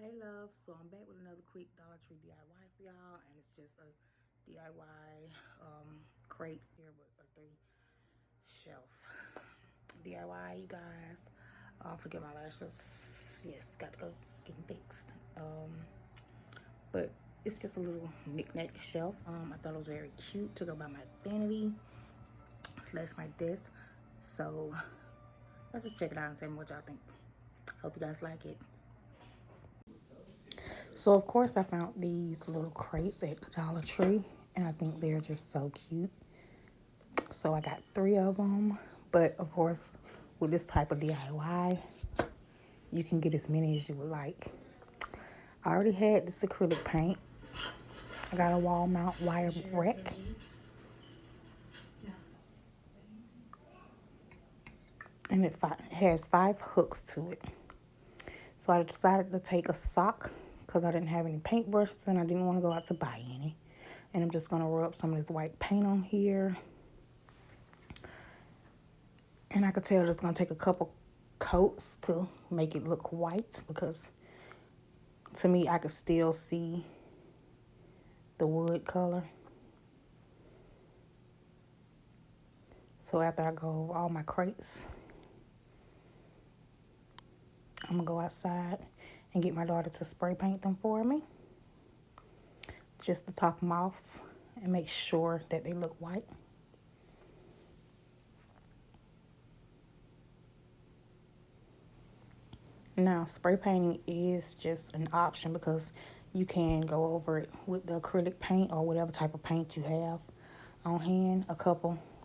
Hey love, so I'm back with another quick Dollar Tree DIY for y'all, and it's just a DIY crate here with a 3-shelf DIY, you guys. Forget my lashes. Yes, got to go get them fixed. But it's just a little knick-knack shelf. I thought it was very cute to go by my vanity / my desk. So let's just check it out and tell me what y'all think. Hope you guys like it. So of course I found these little crates at the Dollar Tree, and I think they're just so cute. So I got 3 of them, but of course with this type of DIY, you can get as many as you would like. I already had this acrylic paint. I got a wall mount wire rack. And it has 5 hooks to it. So I decided to take a sock because I didn't have any paintbrushes and I didn't want to go out to buy any. And I'm just going to rub some of this white paint on here. And I could tell it's going to take a couple coats to make it look white, because to me I could still see the wood color. So after I go over all my crates, I'm going to go outside and get my daughter to spray paint them for me, just to top them off and make sure that they look white. Now, spray painting is just an option because you can go over it with the acrylic paint or whatever type of paint you have on hand.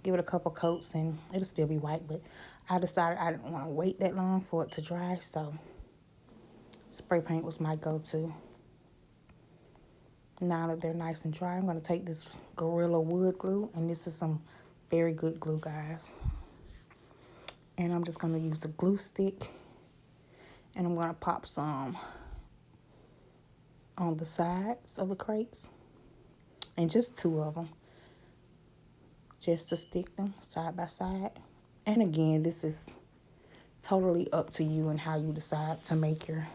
Give it a couple coats and it'll still be white, but I decided I didn't want to wait that long for it to dry, so spray paint was my go-to. Now that they're nice and dry, I'm going to take this Gorilla wood glue, and this is some very good glue, guys. And I'm just going to use the glue stick, and I'm going to pop some on the sides of the crates, and just 2 of them, just to stick them side by side. And again, this is totally up to you and how you decide to make your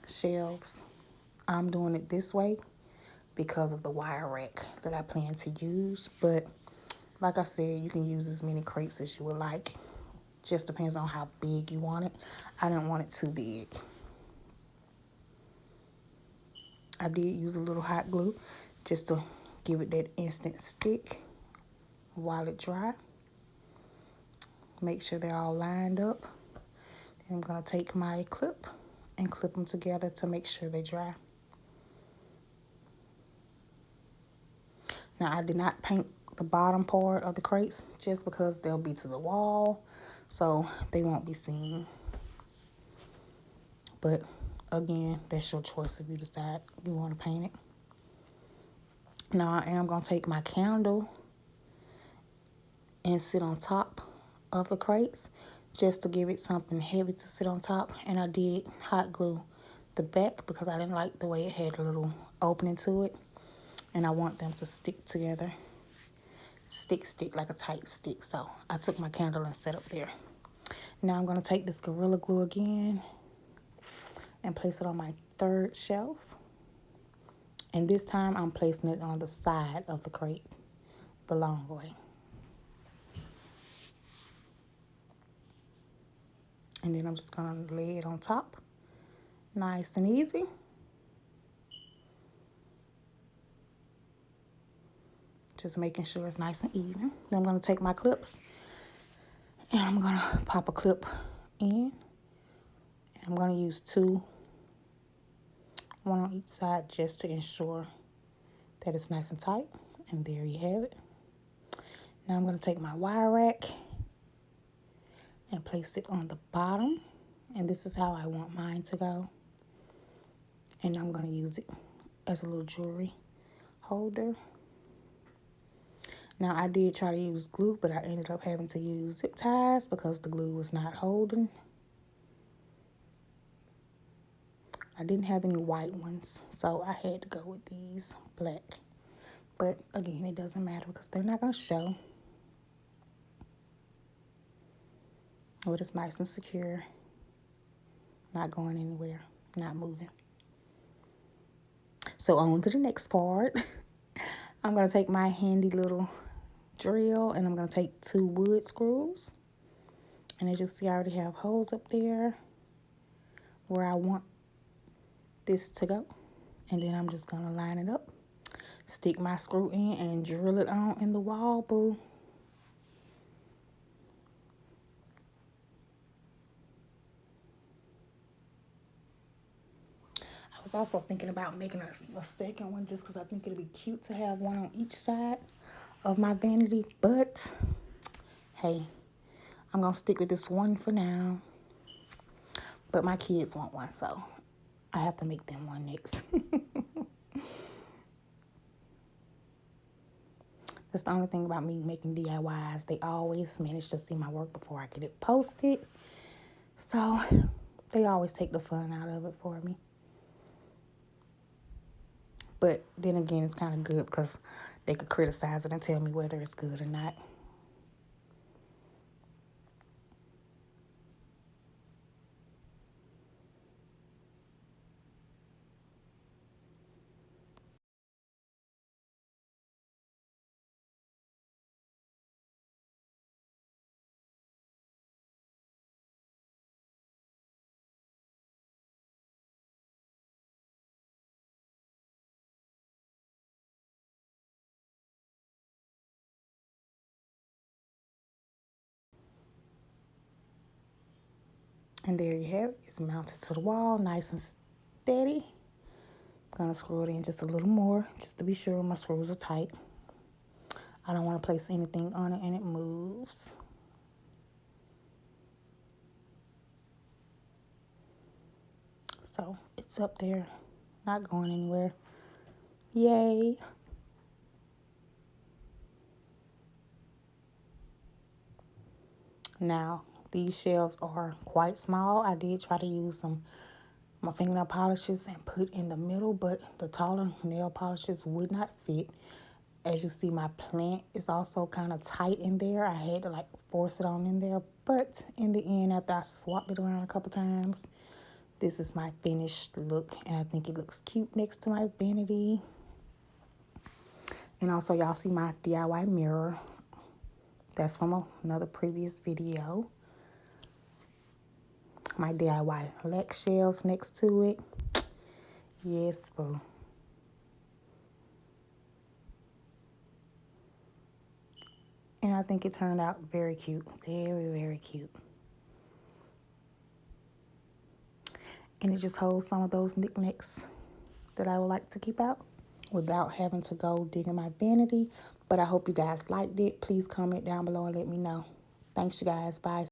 shelves. I'm doing it this way because of the wire rack that I plan to use, but like I said, you can use as many crates as you would like. Just depends on how big you want it. I didn't want it too big. I did use a little hot glue just to give it that instant stick while it dry. Make sure they're all lined up. I'm going to take my clip and clip them together to make sure they dry. Now, I did not paint the bottom part of the crates just because they'll be to the wall, so they won't be seen. But again, that's your choice if you decide you want to paint it. Now I am going to take my candle and sit on top of the crates just to give it something heavy to sit on top. And I did hot glue the back because I didn't like the way it had a little opening to it. And I want them to stick together. Stick like a tight stick. So I took my candle and set up there. Now I'm going to take this Gorilla Glue again and place it on my 3rd shelf. And this time I'm placing it on the side of the crate, the long way. And then I'm just going to lay it on top. Nice and easy. Just making sure it's nice and even. Then I'm going to take my clips and I'm going to pop a clip in. And I'm going to use 2, one on each side, just to ensure that it's nice and tight. And there you have it. Now I'm going to take my wire rack and place it on the bottom. And this is how I want mine to go. And I'm going to use it as a little jewelry holder. Now, I did try to use glue, but I ended up having to use zip ties because the glue was not holding. I didn't have any white ones, so I had to go with these black. But again, it doesn't matter because they're not going to show. But it's nice and secure, not going anywhere. not moving. So on to the next part. I'm going to take my handy little drill and I'm going to take 2 wood screws. And as you see, I already have holes up there where I want this to go. And then I'm just going to line it up, stick my screw in, and drill it on in the wall, boo. I was also thinking about making a second one just because I think it'd be cute to have one on each side of my vanity. But, hey, I'm going to stick with this one for now. But my kids want one, so I have to make them one next. That's the only thing about me making DIYs. They always manage to see my work before I get it posted. So they always take the fun out of it for me. But then again, it's kind of good because they could criticize it and tell me whether it's good or not. And there you have it. It's mounted to the wall, nice and steady. I'm going to screw it in just a little more, just to be sure my screws are tight. I don't want to place anything on it and it moves. So it's up there, not going anywhere. Yay. Now, these shelves are quite small. I did try to use my fingernail polishes and put in the middle, but the taller nail polishes would not fit. As you see, my plant is also kind of tight in there. I had to like force it on in there, but in the end, after I swapped it around a couple times, this is my finished look, and I think it looks cute next to my vanity. And also, y'all see my DIY mirror. That's from another previous video. My DIY Lex shelves next to it. Yes, boo. And I think it turned out very cute. Very, very cute. And it just holds some of those knickknacks that I would like to keep out without having to go dig in my vanity. But I hope you guys liked it. Please comment down below and let me know. Thanks, you guys. Bye.